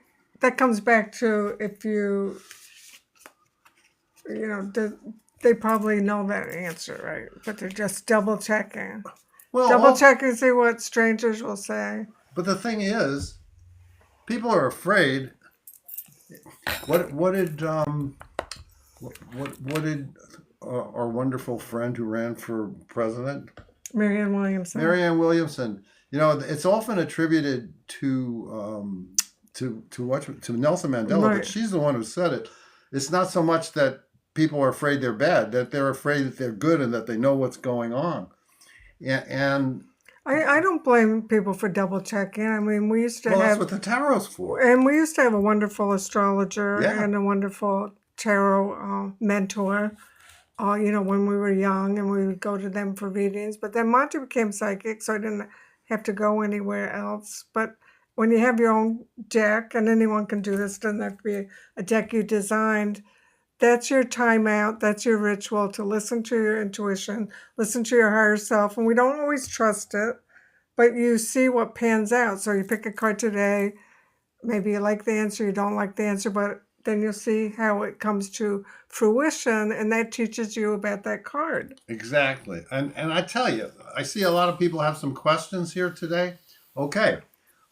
That comes back to if you know, they probably know that answer, right? But they're just double checking. Well, Double check and see what strangers will say. but the thing is, people are afraid. What did our wonderful friend who ran for president, Marianne Williamson. Marianne Williamson? You know, it's often attributed to Nelson Mandela, Right. but she's the one who said it. It's not so much that people are afraid they're bad; that they're afraid that they're good and that they know what's going on. And I don't blame people for double checking. I mean, we used to well, that's have, what the tarot's for. and we used to have a wonderful astrologer Yeah. and a wonderful tarot mentor. You know, when we were young, and we would go to them for readings. But then Monty became psychic, so I didn't have to go anywhere else. But when you have your own deck, and anyone can do this, doesn't have to be a deck you designed. That's your timeout. That's your ritual to listen to your intuition, listen to your higher self. And we don't always trust it, but you see what pans out. So you pick a card today. Maybe you like the answer, you don't like the answer, but then you'll see how it comes to fruition, and that teaches you about that card. Exactly. And I tell you, I see a lot of people have some questions here today. Okay,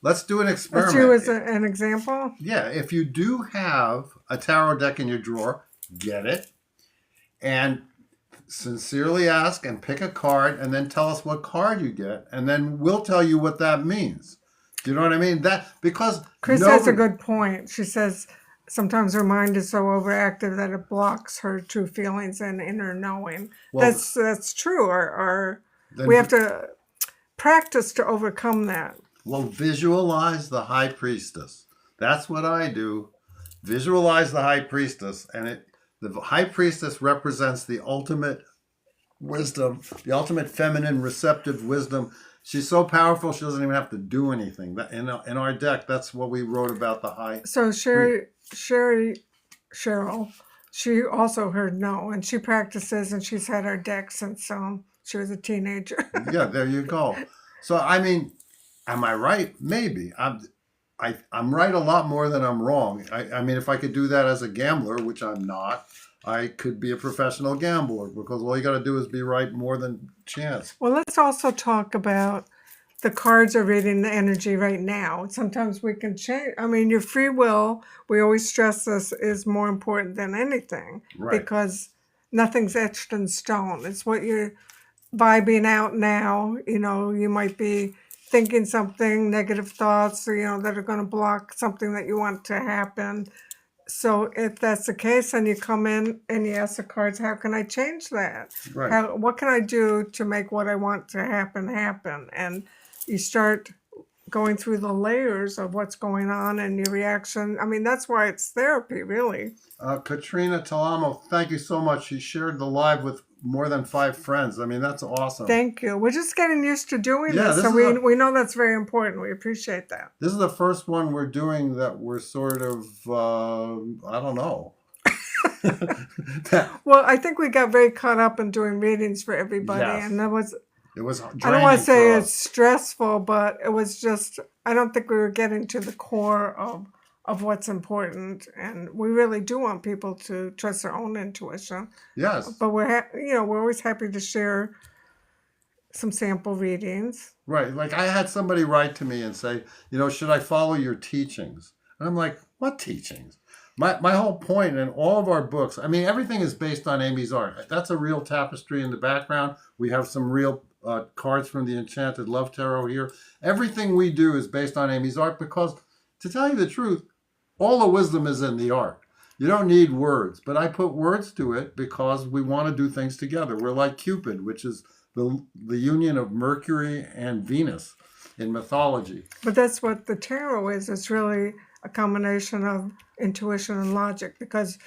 let's do an experiment. That's you as an example. Yeah, if you do have a tarot deck in your drawer, get it and sincerely ask and pick a card and then tell us what card you get, and then we'll tell you what that means. Do you know what I mean? That because Chris has a good point. She says sometimes her mind is so overactive that it blocks her true feelings and inner knowing. Well, That's true. then We have to practice to overcome that. well, visualize the high priestess. That's what I do. Visualize the high priestess, and the high priestess represents the ultimate wisdom, the ultimate feminine receptive wisdom. She's so powerful she doesn't even have to do anything. That in our deck, that's what we wrote about the high. So Cheryl, she also heard no, and she practices, and she's had her deck since she was a teenager. Yeah, there you go. So I mean, am I right? Maybe. I'm right a lot more than I'm wrong. I mean, if I could do that as a gambler, which I'm not, I could be a professional gambler because all you got to do is be right more than chance. Well, let's also talk about the cards are reading the energy right now. Sometimes we can change. I mean, your free will, we always stress this, is more important than anything Right. because nothing's etched in stone. It's what you're vibing out now. You know, you might be thinking something, negative thoughts, that are going to block something that you want to happen. So if that's the case, and you come in and you ask the cards, how can I change that? Right. What can I do to make what I want to happen happen? And you start going through the layers of what's going on and your reaction. I mean, that's why it's therapy, really. Katrina Talamo, thank you so much. She shared the live with more than 5 friends. I mean, that's awesome. Thank you. We're just getting used to doing Yeah, this. this So is we know that's very important. We appreciate that. This is the first one we're doing that we're sort of, I don't know. Well, I think we got very caught up in doing readings for everybody. Yes. And that was, It was draining I don't want to say for it's us. stressful, but it was just, I don't think we were getting to the core of what's important. And we really do want people to trust their own intuition. Yes. But we're always happy to share some sample readings. Right. Like I had somebody write to me and say, should I follow your teachings? And I'm like, what teachings? My whole point in all of our books, I mean, everything is based on Amy's art. That's a real tapestry in the background. We have some real cards from the Enchanted Love Tarot here. Everything we do is based on Amy's art because, to tell you the truth, all the wisdom is in the art. You don't need words, but I put words to it because we want to do things together. We're like Cupid, which is the union of Mercury and Venus in mythology. But that's what the tarot is. It's really a combination of intuition and logic because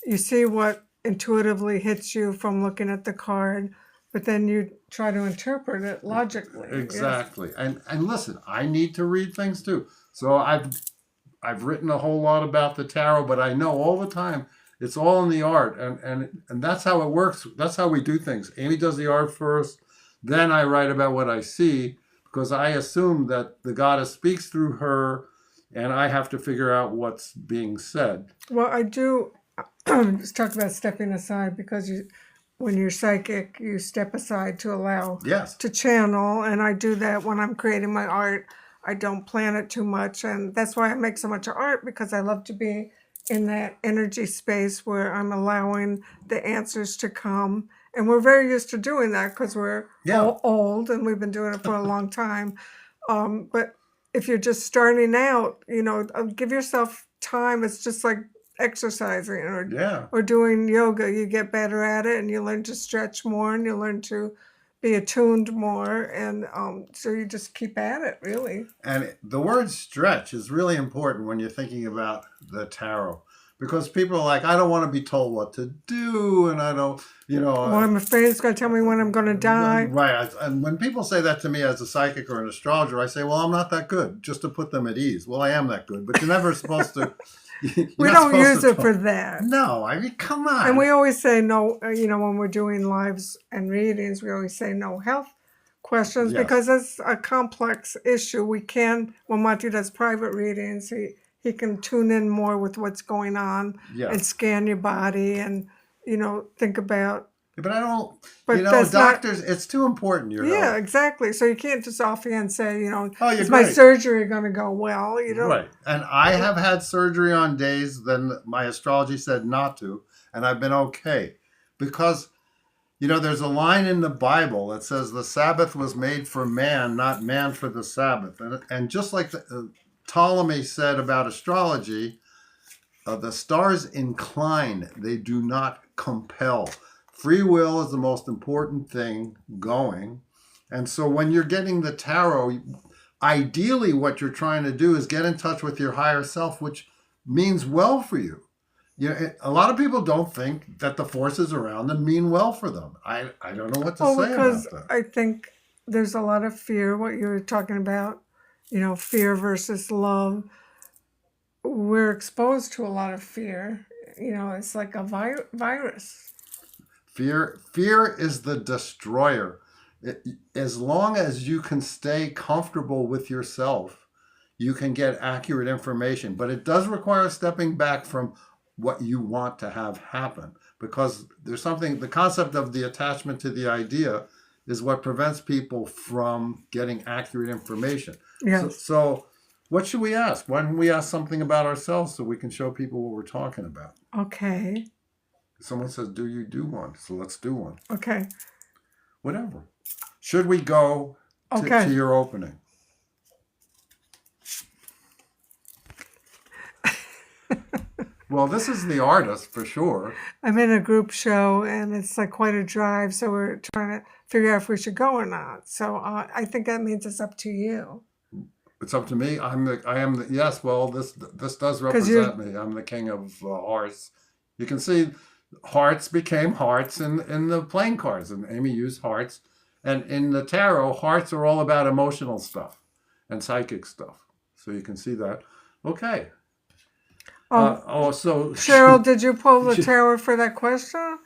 you see what intuitively hits you from looking at the card, but then you try to interpret it logically. Exactly. Yes. And listen, I need to read things too. So I've written a whole lot about the tarot, but I know all the time it's all in the art, and that's how it works. That's how we do things. Amy does the art first, then I write about what I see because I assume that the goddess speaks through her, and I have to figure out what's being said. Well, I do just talk about stepping aside because when you're psychic, you step aside to allow to channel, and I do that when I'm creating my art. I don't plan it too much, and that's why I make so much art because I love to be in that energy space where I'm allowing the answers to come. And we're very used to doing that because we're all old and we've been doing it for a long time. But if you're just starting out, give yourself time. It's just like exercising or doing yoga. You get better at it and you learn to stretch more and you learn to be attuned more, and so you just keep at it, really. And the word stretch is really important when you're thinking about the tarot, because people are like, I don't want to be told what to do, and I don't, well, I'm afraid it's going to tell me when I'm going to die. Right, and when people say that to me as a psychic or an astrologer, I say, well, I'm not that good, just to put them at ease. Well, I am that good, but you're never supposed to... We don't use it for that. No, I mean, come on. And we always say no, when we're doing lives and readings, we always say no health questions because it's a complex issue. We can, when Monty does private readings, he can tune in more with what's going on and scan your body and, think about. But I don't, doctors, it's too important, Yeah, exactly. So you can't just offhand say, is my surgery going to go well? Right. And I have had surgery on days then my astrology said not to, and I've been okay. Because, there's a line in the Bible that says the Sabbath was made for man, not man for the Sabbath. And just like Ptolemy said about astrology, the stars incline, they do not compel. Free will is the most important thing going. And so when you're getting the tarot, ideally what you're trying to do is get in touch with your higher self, which means well for you. A lot of people don't think that the forces around them mean well for them. I don't know what to say because about that. I think there's a lot of fear, what you were talking about, fear versus love. We're exposed to a lot of fear. It's like a virus. Fear is the destroyer. As long as you can stay comfortable with yourself, you can get accurate information. But it does require stepping back from what you want to have happen, because there's something, the concept of the attachment to the idea is what prevents people from getting accurate information. Yes. So what should we ask? Why don't we ask something about ourselves so we can show people what we're talking about? Okay. Someone says, do you do one? So let's do one. Okay. Whatever. Should we go to your opening? Well, this is the artist for sure. I'm in a group show and it's like quite a drive, so we're trying to figure out if we should go or not. So I think that means it's up to you. It's up to me. Yes. Well, this does represent me. I'm the king of hearts. You can see hearts became hearts in the playing cards, and Amy used hearts. And in the tarot, hearts are all about emotional stuff and psychic stuff. So you can see that. Okay. So Cheryl, did you pull the tarot for that question?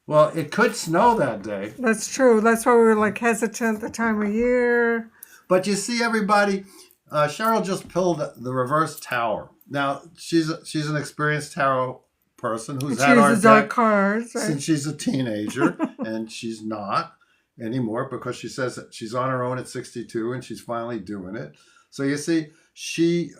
Well, it could snow that day. That's true. That's why we were like hesitant the time of year. But you see, everybody, Cheryl just pulled the reverse tower. Now she's an experienced tarot person who's had our deck cards since she's a teenager, and she's not anymore because she says that she's on her own at 62 and she's finally doing it. So you see, she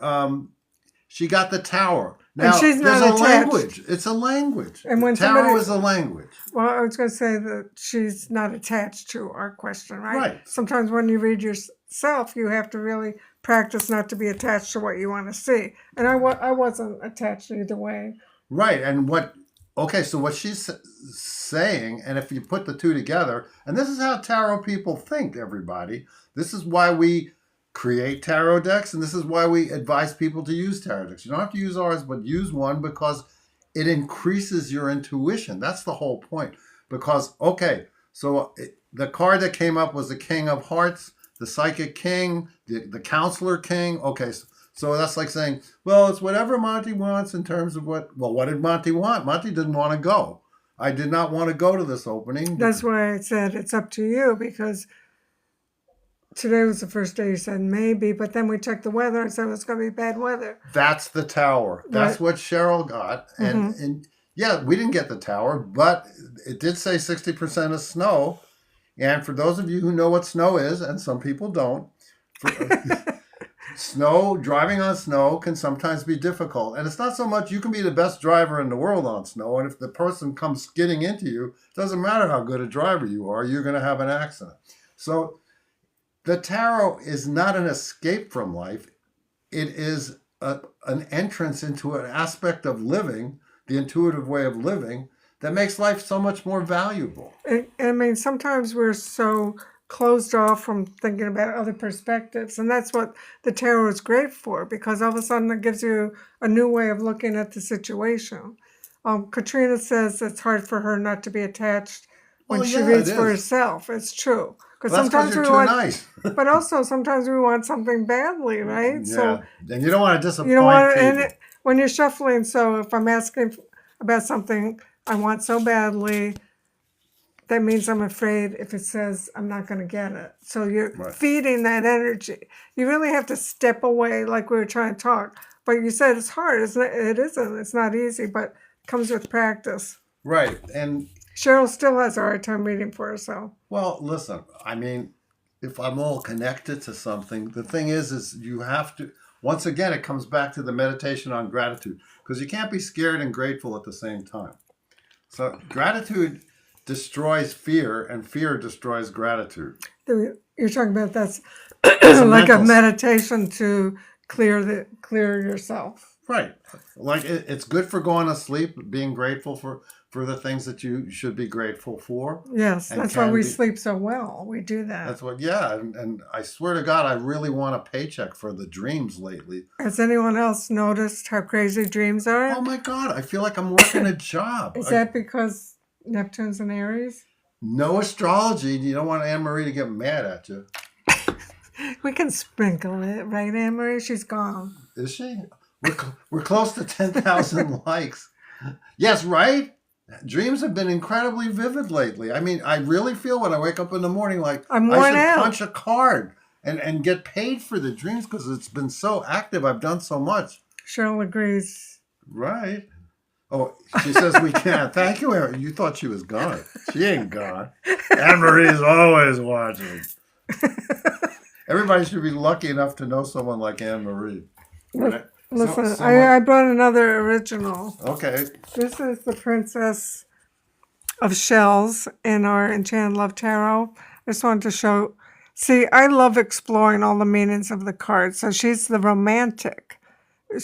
She got the tower. Now, she's there's not a attached. language. It's a language. And when Tarot somebody- is a language. Well, I was going to say that she's not attached to our question, right? Right. Sometimes when you read yourself, you have to really practice not to be attached to what you want to see. And I wasn't attached either way. Right. And so what she's saying, and if you put the two together, and this is how tarot people think, everybody. This is why we create tarot decks, and this is why we advise people to use tarot decks. You don't have to use ours, but use one because it increases your intuition. That's the whole point. Because, the card that came up was the King of Hearts, the Psychic King, the Counselor King. Okay, so that's like saying, well, it's whatever Monty wants in terms of what did Monty want? Monty didn't want to go. I did not want to go to this opening. That's why I said it's up to you, because today was the first day you said maybe, but then we checked the weather and said it was going to be bad weather. That's the tower. That's Right. what Cheryl got. And yeah, we didn't get the tower, but it did say 60% of snow. And for those of you who know what snow is, and some people don't, driving on snow can sometimes be difficult. And it's not so much you can be the best driver in the world on snow, and if the person comes skidding into you, it doesn't matter how good a driver you are, you're going to have an accident. So the tarot is not an escape from life. It is an entrance into an aspect of living, the intuitive way of living, that makes life so much more valuable. I mean, sometimes we're so closed off from thinking about other perspectives, and that's what the tarot is great for, because all of a sudden it gives you a new way of looking at the situation. Katrina says it's hard for her not to be attached when Well, she yeah, reads it for is. herself. It's true. Because Well, that's because you're too nice. but also sometimes we want something badly, right? Yeah. And you don't want to disappoint you don't want people. and when you're shuffling, so if I'm asking about something I want so badly, that means I'm afraid if it says I'm not going to get it. So you're Right. feeding that energy. You really have to step away, like we were trying to talk. But you said it's hard. It isn't. It's not easy, but it comes with practice. Right. And Cheryl still has a hard time reading for herself. well, listen, I mean, if I'm all connected to something, the thing is you have to, once again, it comes back to the meditation on gratitude, because you can't be scared and grateful at the same time. So gratitude destroys fear, and fear destroys gratitude. You're talking about that's a like a mental- meditation to clear yourself. Right. Like it's good for going to sleep, being grateful for the things that you should be grateful for. Yes, And that's why can we be- sleep so well. We do that. That's what, yeah. And I swear to God, I really want a paycheck for the dreams lately. Has anyone else noticed how crazy dreams are? Oh my God, I feel like I'm working a job. Is that because Neptune's in Aries? No astrology. You don't want Anne Marie to get mad at you. We can sprinkle it, right, Anne Marie? She's gone. Is she? We're close to 10,000 likes. Yes, right? Dreams have been incredibly vivid lately. I mean, I really feel when I wake up in the morning like I'm I worn should out. punch a card and get paid for the dreams because it's been so active. I've done so much. Cheryl agrees. Right. Oh, she says we can't. Thank you, Erin. You thought she was gone. She ain't gone. Anne Marie's always watching. Everybody should be lucky enough to know someone like Anne Marie. Right? Listen, Someone- I brought another original. Okay. This is the Princess of Shells in our Enchanted Love Tarot. I just wanted to show. See, I love exploring all the meanings of the cards. So she's the romantic.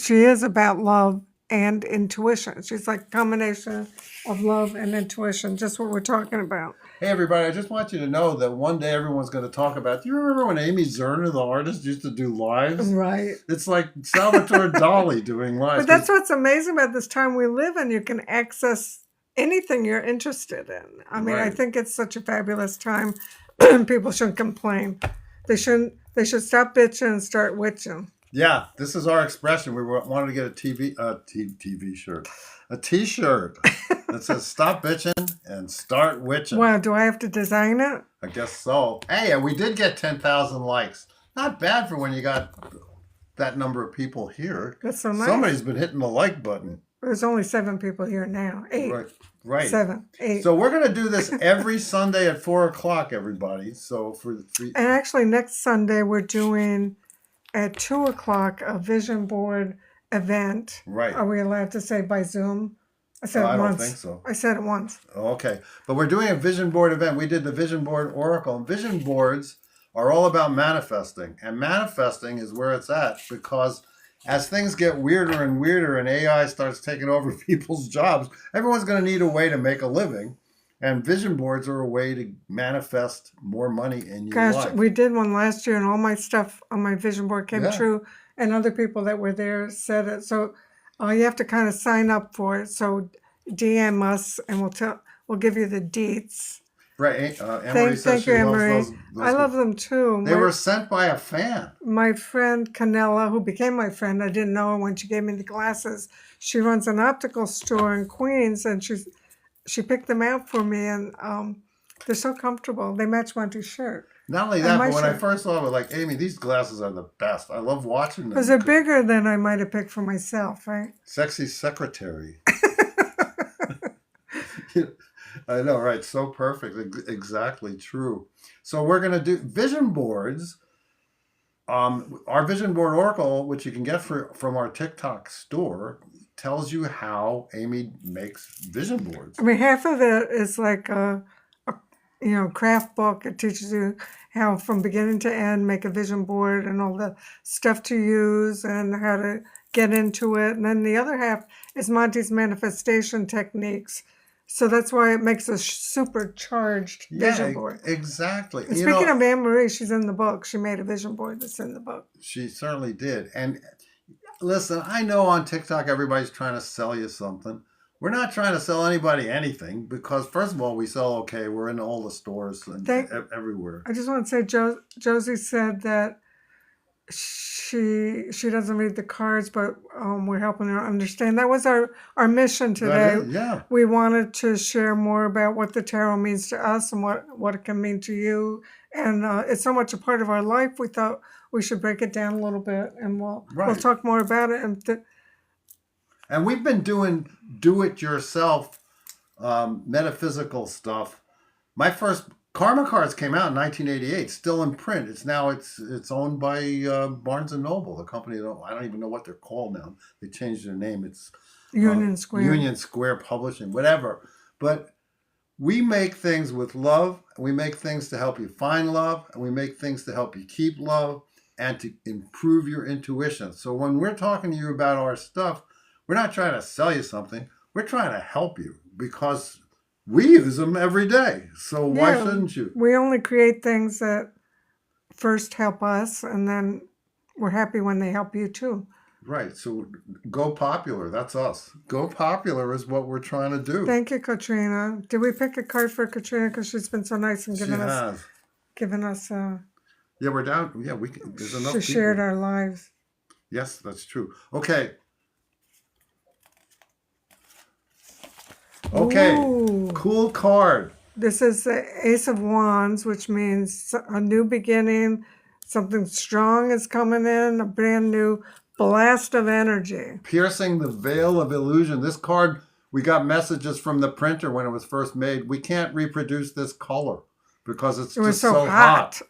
She is about love and intuition. She's like a combination of love and intuition, just what we're talking about. Hey, everybody, I just want you to know that one day everyone's going to talk about, do you remember when Amy Zerner, the artist, used to do lives? Right. It's like Salvatore Dali doing lives. But that's what's amazing about this time we live in. You can access anything you're interested in. I mean, I Right. think it's such a fabulous time. People shouldn't complain. They should stop bitching and start witching. Yeah, this is our expression. We wanted to get a TV shirt, a T-shirt that says "Stop bitching and start witching." Wow, do I have to design it? I guess so. Hey, we did get 10,000 likes. Not bad for when you got that number of people here. That's so nice. Somebody's been hitting the like button. There's only 7 people here now. 8. Right. 7, 8. So we're gonna do this every Sunday at 4:00, everybody. So And actually, next Sunday we're doing at 2 o'clock a vision board event. Right. Are we allowed to say by Zoom? I said I it don't once. think so. I said it once. Okay. But we're doing a vision board event. We did the vision board oracle. And vision boards are all about manifesting. And manifesting is where it's at, because as things get weirder and weirder and AI starts taking over people's jobs, everyone's going to need a way to make a living. And vision boards are a way to manifest more money in your Gosh, life. we did one last year, and all my stuff on my vision board came Yeah. true, and other people that were there said it. So you have to kind of sign up for it. So DM us, and we'll give you the deets. Right. Emery says Thank she you, loves Emery. those. I love them too. They were sent by a fan. My friend Canella, who became my friend, I didn't know her when she gave me the glasses. She runs an optical store in Queens, and she picked them out for me, and they're so comfortable. They match Monty's shirt. Not only And that, my but when I shirt. first saw it, I was like, Amy, these glasses are the best. I love watching them. Because they're bigger than I might have picked for myself, right? Sexy secretary. I know, right? So perfect. Exactly true. So we're going to do vision boards. Our vision board oracle, which you can get from our TikTok store, tells you how Amy makes vision boards. I mean, half of it is like a craft book. It teaches you how from beginning to end make a vision board and all the stuff to use and how to get into it. And then the other half is Monty's manifestation techniques. So that's why it makes a supercharged vision board. Exactly. And speaking of Anne Marie, she's in the book. She made a vision board that's in the book. She certainly did. And listen, I know on TikTok everybody's trying to sell you something. We're not trying to sell anybody anything, because first of all, we sell okay. We're in all the stores and everywhere. I just want to say, Josie said that she doesn't read the cards, but we're helping her understand. That was our mission today. Yeah. We wanted to share more about what the tarot means to us and what it can mean to you. And it's so much a part of our life. We thought we should break it down a little bit, and we'll talk more about it. And we've been doing do-it-yourself metaphysical stuff. My first Karma cards came out in 1988, still in print. It's owned by Barnes and Noble, the company. I don't even know what they're called now. They changed their name. It's Union Square Publishing, whatever. But we make things with love. We make things to help you find love, and we make things to help you keep love and to improve your intuition. So when we're talking to you about our stuff, we're not trying to sell you something. We're trying to help you, because we use them every day. So why shouldn't you? We only create things that first help us, and then we're happy when they help you too. Right. So go popular. That's us. Go popular is what we're trying to do. Thank you, Katrina. Did we pick a card for Katrina? Because she's been so nice and giving us. Yeah, we're down. Yeah, there's enough. She shared our lives. Yes, that's true. Okay. Okay. Ooh. Cool card. This is the Ace of Wands, which means a new beginning. Something strong is coming in, a brand new blast of energy. Piercing the veil of illusion. This card, we got messages from the printer when it was first made. We can't reproduce this color because it was so hot.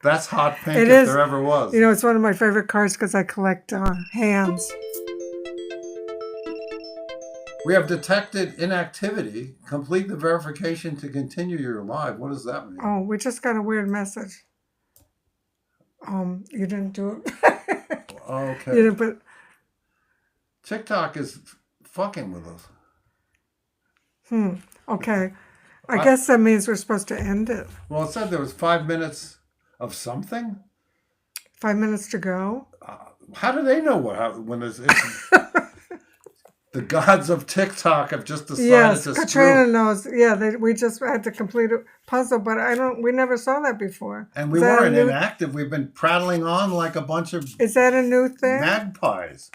That's hot pink if there ever was. You know, it's one of my favorite cards because I collect hands. We have detected inactivity. Complete the verification to continue your live. What does that mean? Oh, we just got a weird message. You didn't do it. Okay. You didn't put. TikTok is fucking with us. Okay. I guess that means we're supposed to end it. Well, it said there was 5 minutes of something. 5 minutes to go. How do they know when it's the gods of TikTok have just decided to Katrina knows. Yeah, we just had to complete a puzzle, but we never saw that before. And we weren't inactive. We've been prattling on like a bunch of. Is that a new thing? Magpies.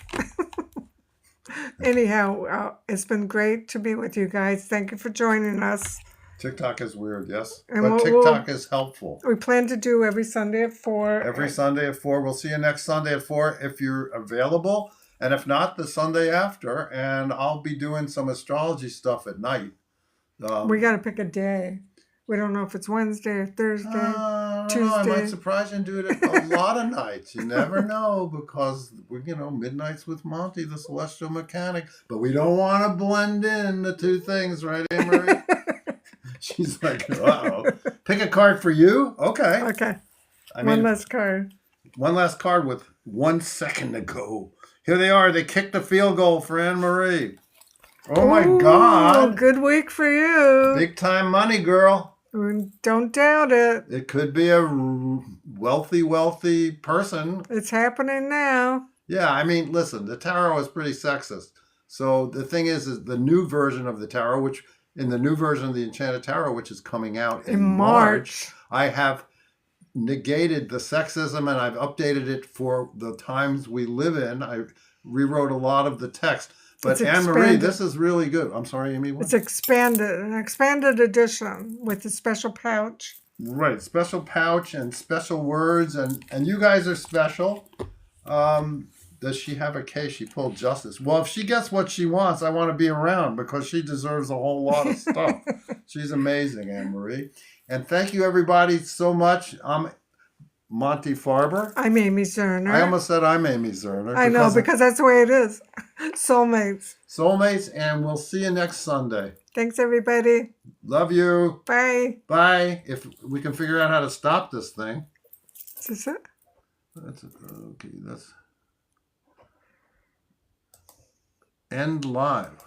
Anyhow, it's been great to be with you guys. Thank you for joining us. TikTok is weird, yes. But TikTok is helpful. We plan to do every Sunday at 4. Every Sunday at 4. We'll see you next Sunday at 4 if you're available. And if not, the Sunday after. And I'll be doing some astrology stuff at night. We got to pick a day. We don't know if it's Wednesday or Thursday. don't know. I might Tuesday. surprise you and do it a lot of nights. You never know because we're, Midnights with Monty, the Celestial Mechanic. But we don't want to blend in the two things, right, Anne Marie? She's like, uh-oh. Pick a card for you? Okay. Okay. I One mean, last card. one last card with 1 second to go. Here they are. They kicked the field goal for Anne Marie. Oh my Ooh, God. good week for you. Big time money, girl. Don't doubt it. It could be a wealthy person. It's happening now. Yeah, I mean, listen, the tarot is pretty sexist. So the thing is the new version of the tarot, which in the new version of the Enchanted Tarot, which is coming out in March, I have negated the sexism and I've updated it for the times we live in. I rewrote a lot of the text. But It's Anne Marie, expanded. this is really good. I'm sorry, Amy. What? It's an expanded edition with a special pouch. Right, special pouch and special words, and you guys are special. Does she have a case? She pulled justice. Well, if she gets what she wants, I want to be around because she deserves a whole lot of stuff. She's amazing, Anne Marie. And thank you, everybody, so much. I'm Monty Farber. I'm Amy Zerner. I almost said I'm Amy Zerner. I know, because that's the way it is. Soulmates. Soulmates, and we'll see you next Sunday. Thanks, everybody. Love you. Bye. Bye. If we can figure out how to stop this thing. Is this it? That's okay. That's end live.